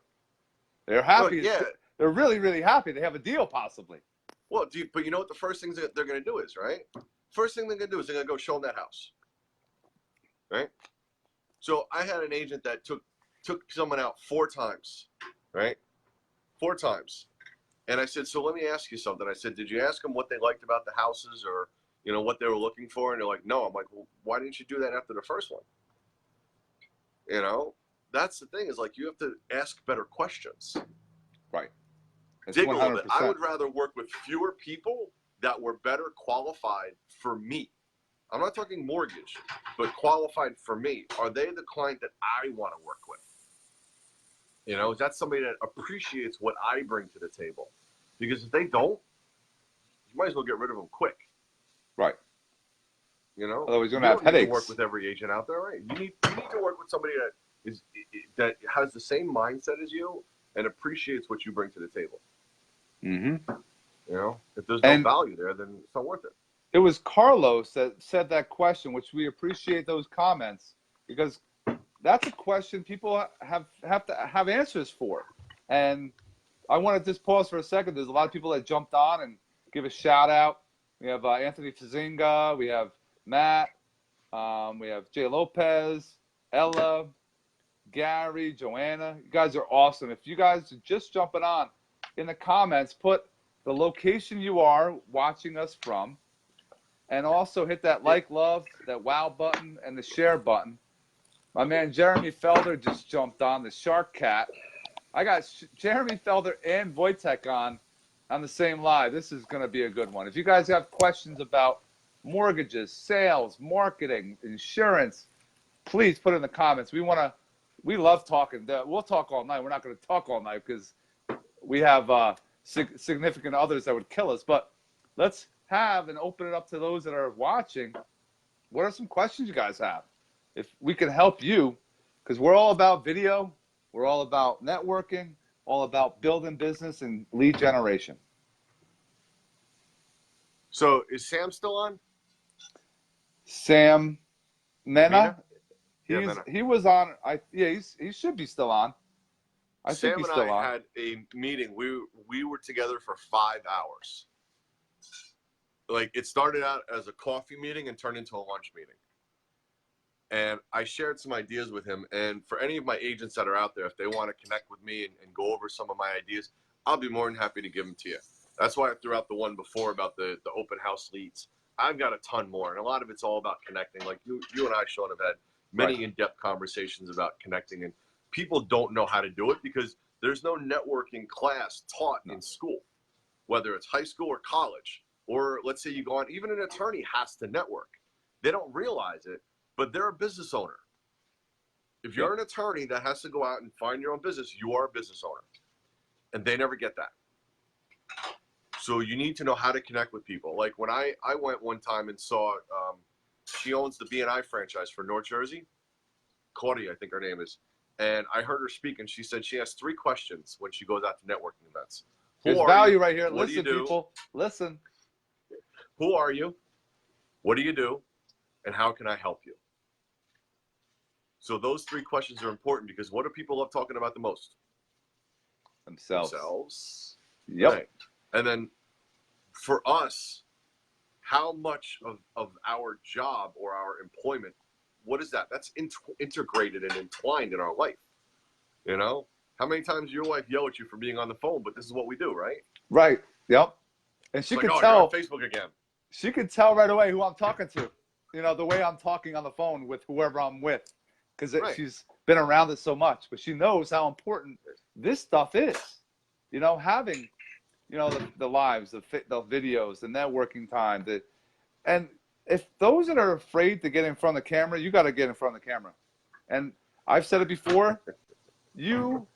They're happy. Yeah. They're really, really happy. They have a deal possibly. Well, but you know what the first things that they're going to do is, right? First thing they're going to do is they're going to go show them that house. Right? So I had an agent that took someone out 4 times, right? 4 times. And I said, so let me ask you something. I said, did you ask them what they liked about the houses or, what they were looking for? And they're like, no. I'm like, well, why didn't you do that after the first one? That's the thing is like you have to ask better questions. Right. Dig a little bit. I would rather work with fewer people that were better qualified for me. I'm not talking mortgage, but qualified for me. Are they the client that I want to work with? Is that somebody that appreciates what I bring to the table? Because if they don't, you might as well get rid of them quick. Right. Otherwise you're going to have headaches. You work with every agent out there, right? You need to work with somebody that has the same mindset as you and appreciates what you bring to the table. Mm-hmm. If there's no value there, then it's not worth it. It was Carlos that said that question, which we appreciate those comments because that's a question people have to have answers for. And I want to just pause for a second. There's a lot of people that jumped on and give a shout out. We have Anthony Fazinga. We have Matt. We have Jay Lopez, Ella, Gary, Joanna. You guys are awesome. If you guys are just jumping on, in the comments, put the location you are watching us from, and also hit that like, love, that wow button, and the share button. My man Jeremy Felder just jumped on, the Shark Cat. I got Jeremy Felder and Wojtek on on the same live. This is going to be a good one. If you guys have questions about mortgages, sales, marketing, insurance, please put it in the comments. We love talking. We'll talk all night. We're not going to talk all night because we have significant others that would kill us. But let's have and open it up to those that are watching. What are some questions you guys have? If we can help you, because we're all about video, we're all about networking, all about building business and lead generation. So is Sam still on? Sam Mena? Mena? He was on. He should be still on. I Sam think he's and still I on. had a meeting. We were together for 5 hours. Like, it started out as a coffee meeting and turned into a lunch meeting. And I shared some ideas with him. And for any of my agents that are out there, if they want to connect with me and go over some of my ideas, I'll be more than happy to give them to you. That's why I threw out the one before about the open house leads. I've got a ton more, and a lot of it's all about connecting. Like you and I, Sean, have had many in-depth conversations about connecting, and people don't know how to do it because there's no networking class taught in school, whether it's high school or college, or let's say you go on, even an attorney has to network. They don't realize it, but they're a business owner. If you're an attorney that has to go out and find your own business, you are a business owner, and they never get that. So you need to know how to connect with people. Like when I went one time and saw, she owns the B&I franchise for North Jersey. Claudia, I think her name is. And I heard her speak, and she said she has 3 questions when she goes out to networking events. There's value right here. What Listen, do you do? people. Listen. Who are you? What do you do? And how can I help you? So those 3 questions are important because what do people love talking about the most? Themselves. Yep. Right. And then for us, how much of our job or our employment, what is that? That's integrated and entwined in our life. You know? How many times your wife yell at you for being on the phone, but this is what we do, right? Right. Yep. And she could tell. You're on Facebook again. She could tell right away who I'm talking to. You know, the way I'm talking on the phone with whoever I'm with. Because she's been around it so much. But she knows how important this stuff is. You know, having, you know, the lives, the videos, the networking time. And if those that are afraid to get in front of the camera, you got to get in front of the camera. And I've said it before. You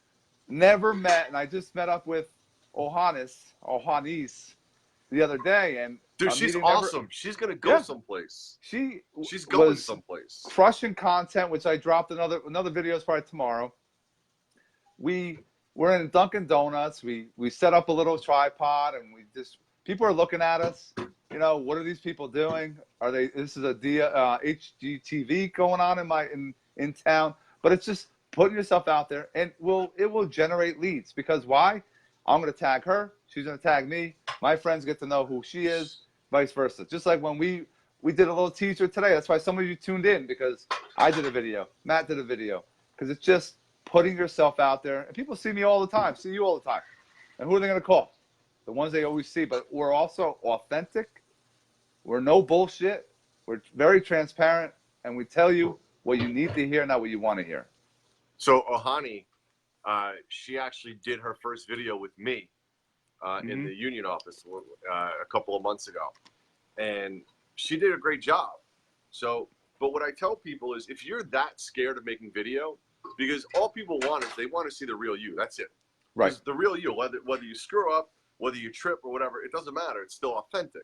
never met, and I just met up with Ohanis the other day, and dude, she's awesome. She's gonna go someplace. She's going someplace. Crushing content, which I dropped another video is probably tomorrow. We're in Dunkin' Donuts. We set up a little tripod, and people are looking at us. You know, what are these people doing? This is a HGTV going on in town, but it's just putting yourself out there, and it will generate leads. Because why? I'm going to tag her. She's going to tag me. My friends get to know who she is, vice versa. Just like when we did a little teaser today. That's why some of you tuned in, because I did a video. Matt did a video. Because it's just putting yourself out there. And people see me all the time, see you all the time. And who are they going to call? The ones they always see. But we're also authentic. We're no bullshit. We're very transparent. And we tell you what you need to hear, not what you want to hear. So Ohani, she actually did her first video with me in the union office a couple of months ago. And she did a great job. So, but what I tell people is if you're that scared of making video, because all people want is they want to see the real you. That's it. Right. The real you, whether you screw up, whether you trip or whatever, it doesn't matter. It's still authentic.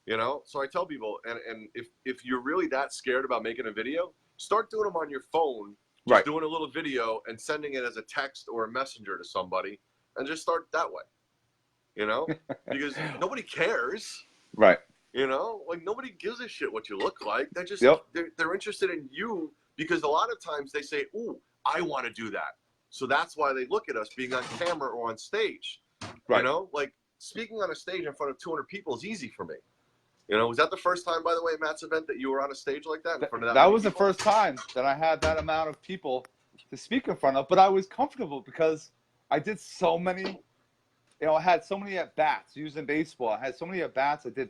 You know? So I tell people, and if you're really that scared about making a video, start doing them on your phone. Just doing a little video and sending it as a text or a messenger to somebody, and just start that way. You know, because nobody cares. Right. You know, like nobody gives a shit what you look like. They're just they're interested in you because a lot of times they say, "Ooh, I want to do that." So that's why they look at us being on camera or on stage. Right. You know, like speaking on a stage in front of 200 people is easy for me. You know, was that the first time, by the way, Matt's event, that you were on a stage like that in front of that? That was the first time that I had that amount of people to speak in front of, but I was comfortable because I did so many, you know, I had so many at-bats using baseball. I had so many at-bats. I did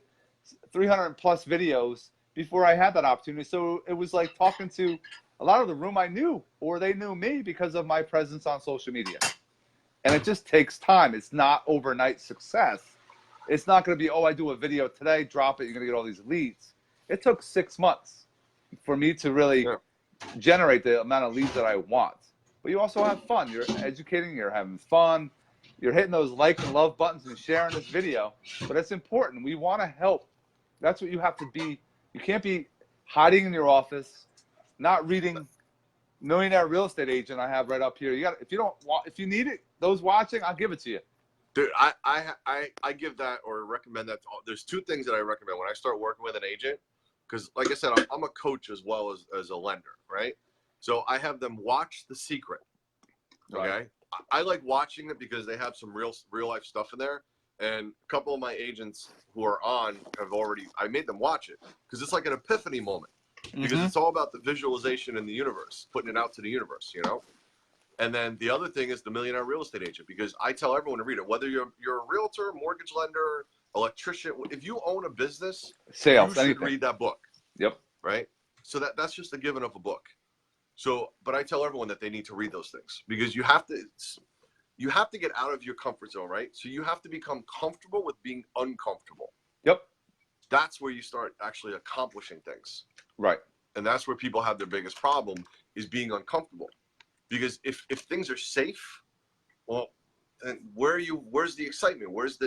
300 plus videos before I had that opportunity. So it was like talking to a lot of the room I knew, or they knew me because of my presence on social media. And it just takes time. It's not overnight success. It's not going to be, oh, I do a video today, drop it, you're going to get all these leads. It took 6 months for me to really generate the amount of leads that I want. But you also have fun. You're educating, you're having fun, you're hitting those like and love buttons and sharing this video. But it's important. We want to help. That's what you have to be. You can't be hiding in your office, not reading Millionaire Real Estate Agent I have right up here. You got, if you don't want, if you need it, those watching, I'll give it to you. Dude, I give that or recommend that. There's two things that I recommend when I start working with an agent, because like I said, I'm a coach as well as a lender, right? So I have them watch The Secret. Okay, right. I like watching it because they have some real life stuff in there, and a couple of my agents who are on have already. I made them watch it because it's like an epiphany moment, because it's all about the visualization in the universe, putting it out to the universe, you know. And then the other thing is the Millionaire Real Estate Agent, because I tell everyone to read it, whether you're a realtor, mortgage lender, electrician, if you own a business, sales, you should anything. read that book. Yep. Right. So that's just a given of a book. So, but I tell everyone that they need to read those things, because you have to get out of your comfort zone, right? So you have to become comfortable with being uncomfortable. Yep. That's where you start actually accomplishing things. Right. And that's where people have their biggest problem, is being uncomfortable. Because if things are safe, well, then where's the excitement? Where's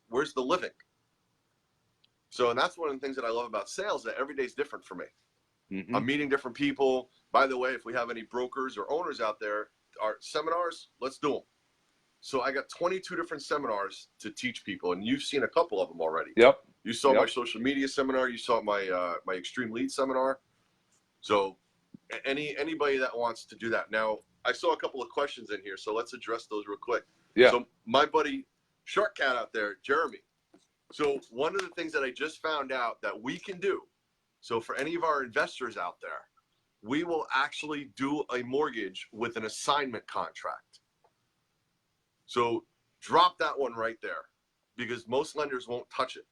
where's the living? So, and that's one of the things that I love about sales, that every day is different for me. Mm-hmm. I'm meeting different people. By the way, if we have any brokers or owners out there, our seminars, let's do them. So I got 22 different seminars to teach people, and you've seen a couple of them already. Yep. You saw my social media seminar. You saw my my Extreme Lead seminar. So anybody that wants to do that. Now, I saw a couple of questions in here, so let's address those real quick. Yeah. So my buddy Shark Cat out there, Jeremy. So one of the things that I just found out that we can do, so for any of our investors out there, we will actually do a mortgage with an assignment contract. So drop that one right there, because most lenders won't touch it.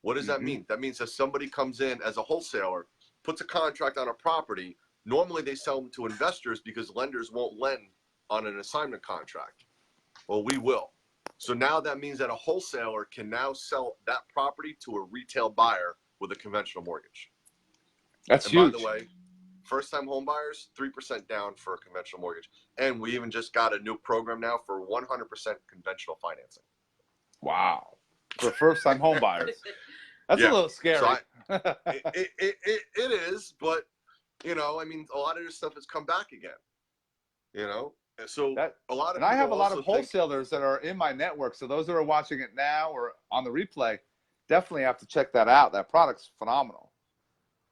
What does that mean? That means that somebody comes in as a wholesaler, puts a contract on a property. Normally they sell them to investors because lenders won't lend on an assignment contract. Well, we will. So now that means that a wholesaler can now sell that property to a retail buyer with a conventional mortgage. That's huge. By the way, first-time home buyers, 3% down for a conventional mortgage. And we even just got a new program now for 100% conventional financing. Wow. For first-time home buyers. That's a little scary. So it is, but, you know, I mean, a lot of this stuff has come back again, you know? And so a lot of I have a lot of wholesalers that are in my network. So those that are watching it now or on the replay, definitely have to check that out. That product's phenomenal.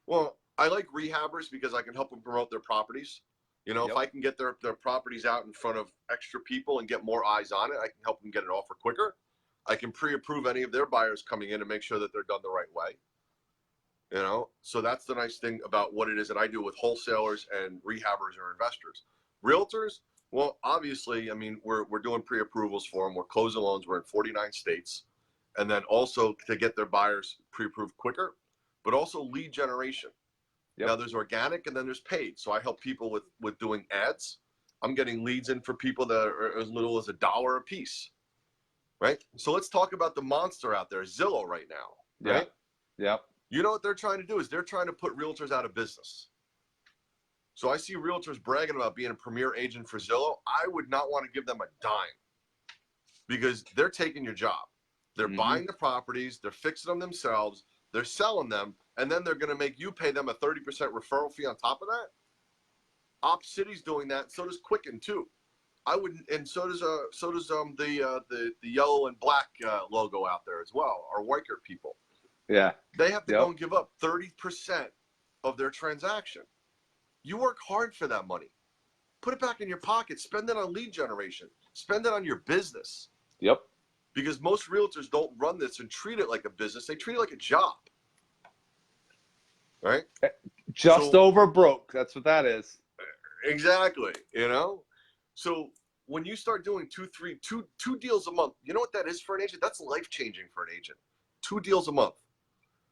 Well, I like rehabbers because I can help them promote their properties. You know, if I can get their properties out in front of extra people and get more eyes on it, I can help them get an offer quicker. I can pre-approve any of their buyers coming in and make sure that they're done the right way. You know, so that's the nice thing about what it is that I do with wholesalers and rehabbers or investors. Realtors, well, obviously, I mean, we're doing pre-approvals for them. We're closing loans. We're in 49 states. And then also to get their buyers pre-approved quicker, but also lead generation. Now there's organic and then there's paid. So I help people with doing ads. I'm getting leads in for people that are as little as $1 a piece. Right? So let's talk about the monster out there, Zillow, right now. Right? Yeah. You know what they're trying to do is they're trying to put realtors out of business. So I see realtors bragging about being a premier agent for Zillow. I would not want to give them a dime, because they're taking your job. They're buying the properties, they're fixing them themselves, they're selling them, and then they're going to make you pay them a 30% referral fee on top of that. Op City's doing that. So does Quicken too. I would, and so does the yellow and black logo out there as well. Our Weicker people. Yeah. They have to go and give up 30% of their transaction. You work hard for that money. Put it back in your pocket. Spend it on lead generation. Spend it on your business. Yep. Because most realtors don't run this and treat it like a business. They treat it like a job. Right? Just over broke. That's what that is. Exactly. You know? So when you start doing two deals a month, you know what that is for an agent? That's life-changing for an agent. 2 deals a month.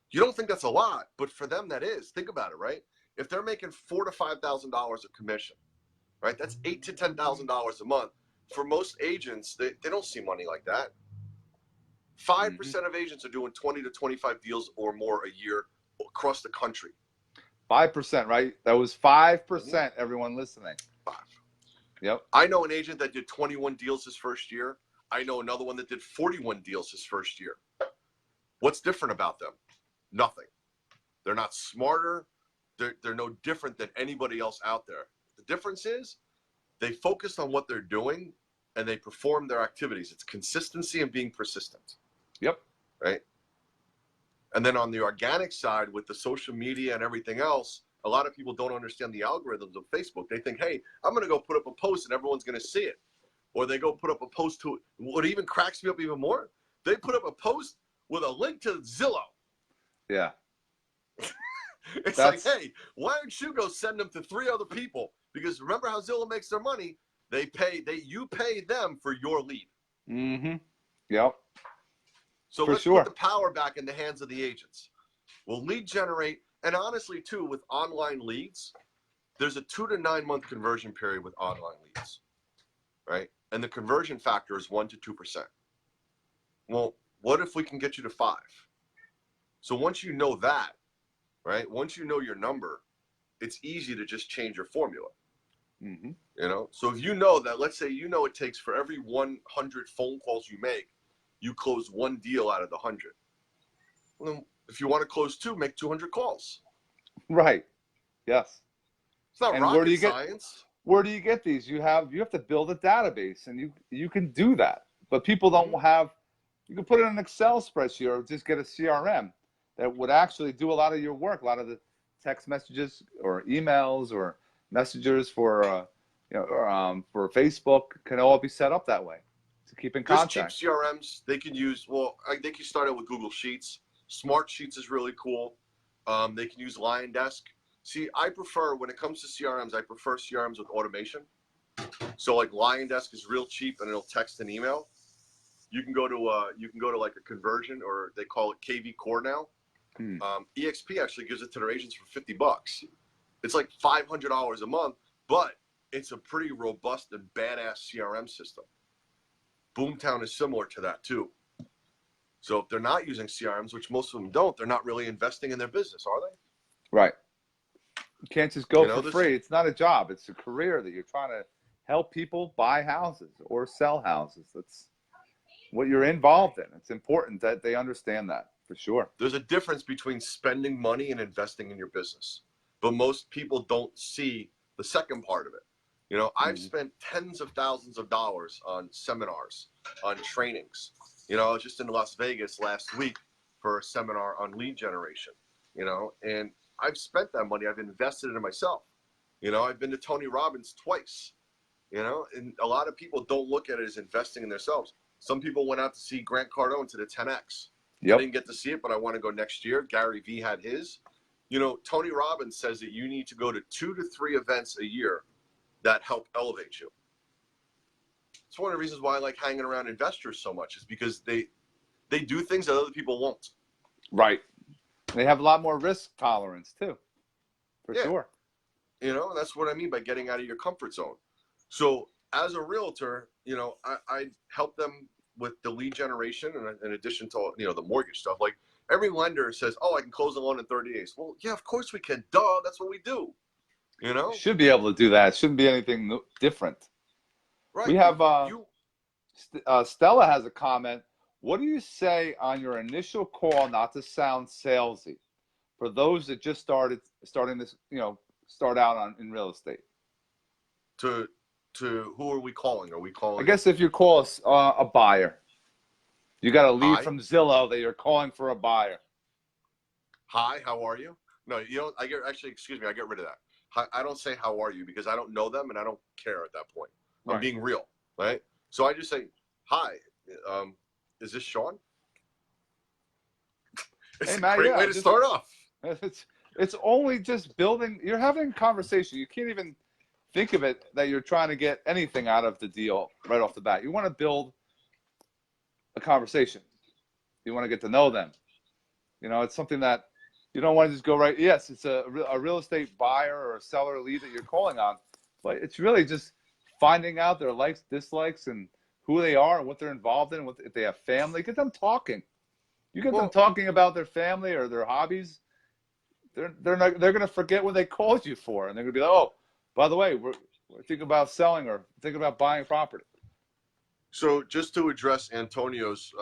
You don't think that's a lot, but for them that is. Think about it, right? If they're making $4,000 to $5,000 of commission, right? That's $8,000 to $10,000 a month. for most agents, they don't see money like that. 5% of agents are doing 20 to 25 deals or more a year across the country. 5%, right? That was 5%, everyone listening. 5. Yep. I know an agent that did 21 deals his first year. I know another one that did 41 deals his first year. What's different about them? Nothing. They're not smarter. They're no different than anybody else out there. The difference is they focus on what they're doing and they perform their activities. It's consistency and being persistent. Yep. Right? And then on the organic side with the social media and everything else, a lot of people don't understand the algorithms of Facebook. They think, hey, I'm going to go put up a post and everyone's going to see it. Or they go put up a post to it. What even cracks me up even more, they put up a post with a link to Zillow. Yeah. It's like, hey, why don't you go send them to 3 other people? Because remember how Zillow makes their money? You pay them for your lead. Mm-hmm. Yep. So let's put the power back in the hands of the agents. We'll lead generate, and honestly, too, with online leads, there's a 2 to 9 month conversion period with online leads, right? And the conversion factor is 1 to 2%. Well, what if we can get you to 5? So once you know that, right? Once you know your number, it's easy to just change your formula. Mm-hmm. You know, so if you know that, let's say you know it takes for every 100 phone calls you make, you close 1 deal out of the 100. Well, if you want to close 2, make 200 calls. Right. Yes. It's not rocket science. Where do you get these? You have to build a database, and you can do that. But people don't have. You can put it in an Excel spreadsheet or just get a CRM that would actually do a lot of your work. A lot of the text messages or emails or messengers for for Facebook can all be set up that way to keep in contact. There's cheap CRMs they can use. Well, I think you start out with Google Sheets. Smart Sheets is really cool. They can use LionDesk. See, I prefer, when it comes to CRMs, I prefer CRMs with automation. So like LionDesk is real cheap and it'll text and email. You can go to like a conversion, or they call it KV Core now. EXP actually gives it to their agents for $50. It's like $500 a month, but it's a pretty robust and badass CRM system. Boomtown is similar to that too. So if they're not using CRMs, which most of them don't, they're not really investing in their business, are they? Right. You can't just go for free. It's not a job. It's a career that you're trying to help people buy houses or sell houses. That's what you're involved in. It's important that they understand that, for sure. There's a difference between spending money and investing in your business. But most people don't see the second part of it. You know, I've spent tens of thousands of dollars on seminars, on trainings. You know, I was just in Las Vegas last week for a seminar on lead generation, you know, and I've spent that money. I've invested it in myself. You know, I've been to Tony Robbins twice, you know, and a lot of people don't look at it as investing in themselves. Some people went out to see Grant Cardone to the 10X. Yep. I didn't get to see it, but I want to go next year. Gary Vee had his. You know, Tony Robbins says that you need to go to 2 to 3 events a year that help elevate you. It's one of the reasons why I like hanging around investors so much, is because they do things that other people won't. Right. They have a lot more risk tolerance too, for sure. You know, and that's what I mean by getting out of your comfort zone. So as a realtor, you know, I help them with the lead generation, and in addition to, you know, the mortgage stuff. Like every lender says, oh, I can close a loan in 30 days. Well, yeah, of course we can. Duh, that's what we do. You know? You should be able to do that. It shouldn't be anything different. Right. We have Stella has a comment. What do you say on your initial call, not to sound salesy, for those that just starting this, you know, start out in real estate? To who are we calling? Are we calling? I guess if you call a buyer, you got a lead Hi. from Zillow that you're calling for a buyer. Hi, how are you? No, you don't. I get rid of that. I don't say how are you, because I don't know them and I don't care at that point. I'm being real, right? So I just say, hi, is this Sean? It's a great way to start off. It's only just building. You're having a conversation. You can't even think of it that you're trying to get anything out of the deal right off the bat. You want to build a conversation. You want to get to know them. You know, it's something that you don't want to just go right. Yes, it's a real estate buyer or a seller lead that you're calling on, but it's really just finding out their likes, dislikes, and who they are and what they're involved in. If they have family, get them talking. You get them talking about their family or their hobbies. They're going to forget what they called you for, and they're going to be like, oh, by the way, we're thinking about selling or thinking about buying property. So just to address Antonio's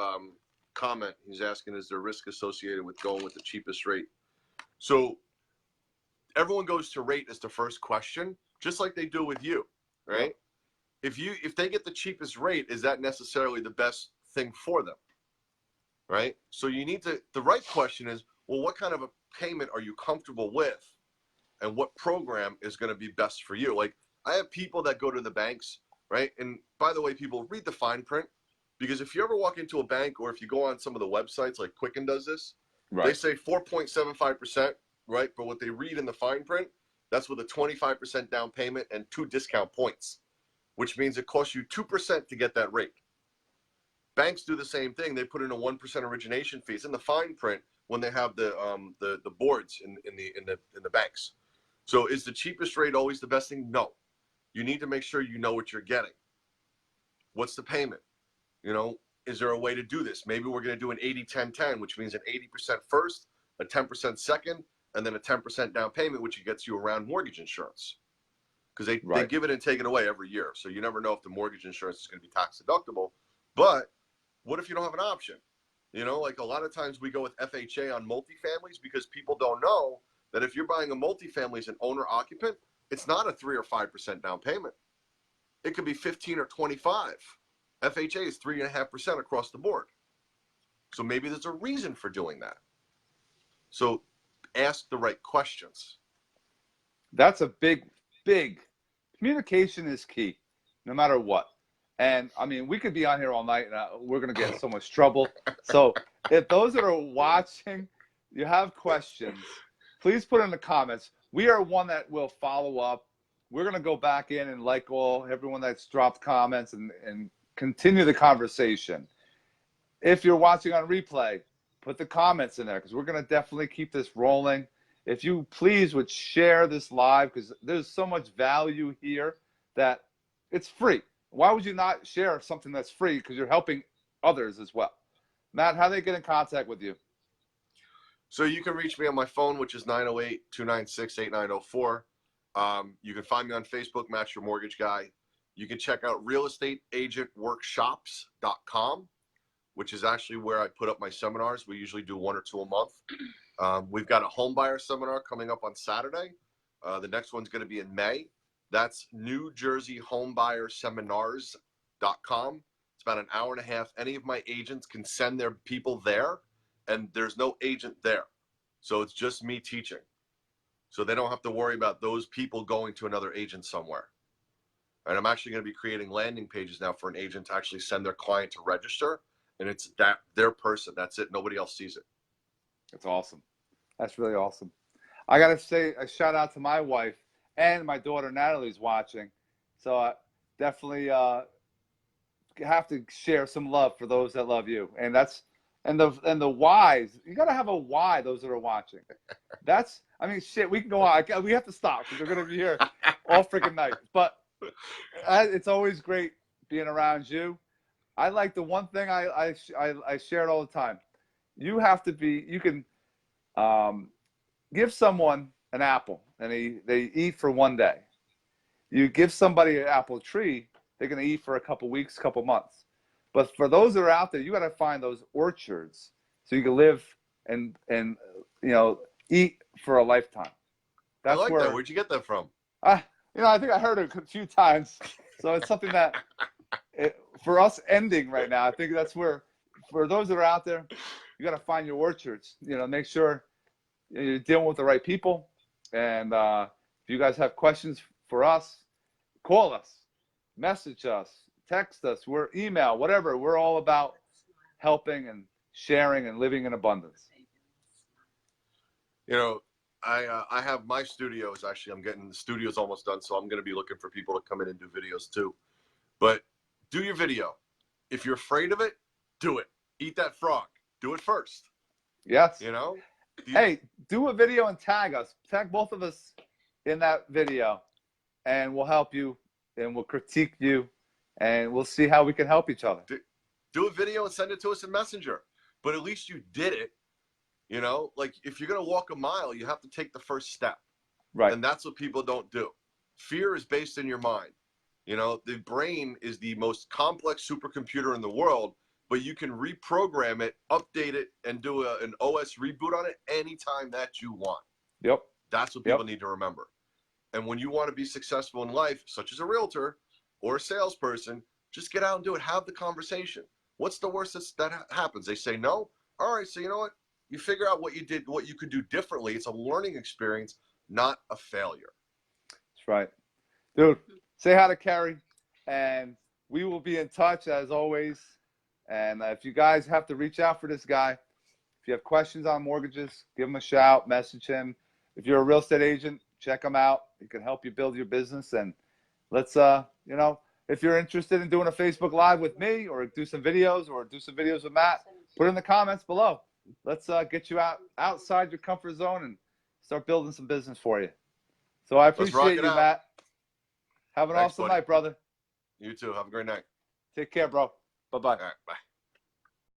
comment, he's asking, is there risk associated with going with the cheapest rate? So everyone goes to rate as the first question, just like they do with you, right? Yeah. If they get the cheapest rate, is that necessarily the best thing for them, right? So you need to, the right question is, well, what kind of a payment are you comfortable with, and what program is going to be best for you? Like, I have people that go to the banks, right? And by the way, people, read the fine print, because if you ever walk into a bank, or if you go on some of the websites, like Quicken does this, right, they say 4.75%, right? But what they read in the fine print, that's with a 25% down payment and 2 discount points, which means it costs you 2% to get that rate. Banks do the same thing. They put in a 1% origination fees in the fine print when they have the boards in the banks. So is the cheapest rate always the best thing? No. You need to make sure you know what you're getting. What's the payment? You know, is there a way to do this? Maybe we're going to do an 80-10-10, which means an 80% first, a 10% second, and then a 10% down payment, which gets you around mortgage insurance. Because they give it and take it away every year. So you never know if the mortgage insurance is going to be tax deductible. But what if you don't have an option? You know, like a lot of times we go with FHA on multifamilies because people don't know that if you're buying a multifamily as an owner occupant, it's not a 3 or 5% down payment. It could be 15 or 25. FHA is 3.5% across the board. So maybe there's a reason for doing that. So ask the right questions. That's a big communication is key, no matter what. And I mean, we could be on here all night, and we're going to get in so much trouble. So if those that are watching, you have questions, please put in the comments. We are one that will follow up. We're going to go back in and like everyone that's dropped comments and continue the conversation. If you're watching on replay, put the comments in there, because we're going to definitely keep this rolling. If you please would share this live, because there's so much value here that it's free. Why would you not share something that's free? Because you're helping others as well. Matt, how do they get in contact with you? So you can reach me on my phone, which is 908-296-8904. You can find me on Facebook, Matt Your Mortgage Guy. You can check out realestateagentworkshops.com, which is actually where I put up my seminars. We usually do 1 or 2 a month. We've got a home buyer seminar coming up on Saturday. The next one's going to be in May. That's NewJerseyHomebuyerSeminars.com. It's about an hour and a half. Any of my agents can send their people there, and there's no agent there. So it's just me teaching. So they don't have to worry about those people going to another agent somewhere. And I'm actually going to be creating landing pages now for an agent to actually send their client to register, and it's their person. That's it. Nobody else sees it. That's awesome. That's really awesome. I got to say a shout out to my wife, and my daughter Natalie's watching. So definitely have to share some love for those that love you. And that's and the whys. You got to have a why, those that are watching. That's, I mean, shit, we can go on. We have to stop because we're going to be here all freaking night. But it's always great being around you. I like the one thing I share it all the time. You have to be, you can give someone an apple and they eat for one day. You give somebody an apple tree, they're going to eat for a couple weeks, couple months. But for those that are out there, you got to find those orchards so you can live and eat for a lifetime. That's I like that. Where'd you get that from? I think I heard it a few times. So it's something that for us ending right now, I think that's where, for those that are out there, you got to find your orchards. Make sure you're dealing with the right people. And if you guys have questions for us, call us, message us, text us, we're email, whatever. We're all about helping and sharing and living in abundance. I have my studios. Actually, I'm getting the studios almost done, so I'm going to be looking for people to come in and do videos too. But do your video. If you're afraid of it, do it. Eat that frog. Do it first. Yes. Hey, do a video and tag us. Tag both of us in that video, and we'll help you and we'll critique you, and we'll see how we can help each other. Do a video and send it to us in Messenger. But at least you did it. You know, like if you're going to walk a mile, you have to take the first step. Right. And that's what people don't do. Fear is based in your mind. You know, the brain is the most complex supercomputer in the world, but you can reprogram it, update it, and do an OS reboot on it anytime that you want. Yep. That's what people need to remember. And when you want to be successful in life, such as a realtor or a salesperson, just get out and do it. Have the conversation. What's the worst that happens? They say no. All right, so you know what? You figure out what you did, what you could do differently. It's a learning experience, not a failure. That's right. Dude, say hi to Kerry, and we will be in touch as always. And if you guys have to reach out for this guy, if you have questions on mortgages, give him a shout, message him. If you're a real estate agent, check him out. He can help you build your business. And let's, you know, if you're interested in doing a Facebook Live with me or do some videos with Matt, put it in the comments below. Let's get you outside your comfort zone and start building some business for you. So I appreciate you, Matt. Have an awesome night, brother. You too. Have a great night. Take care, bro. Bye-bye. All right, bye.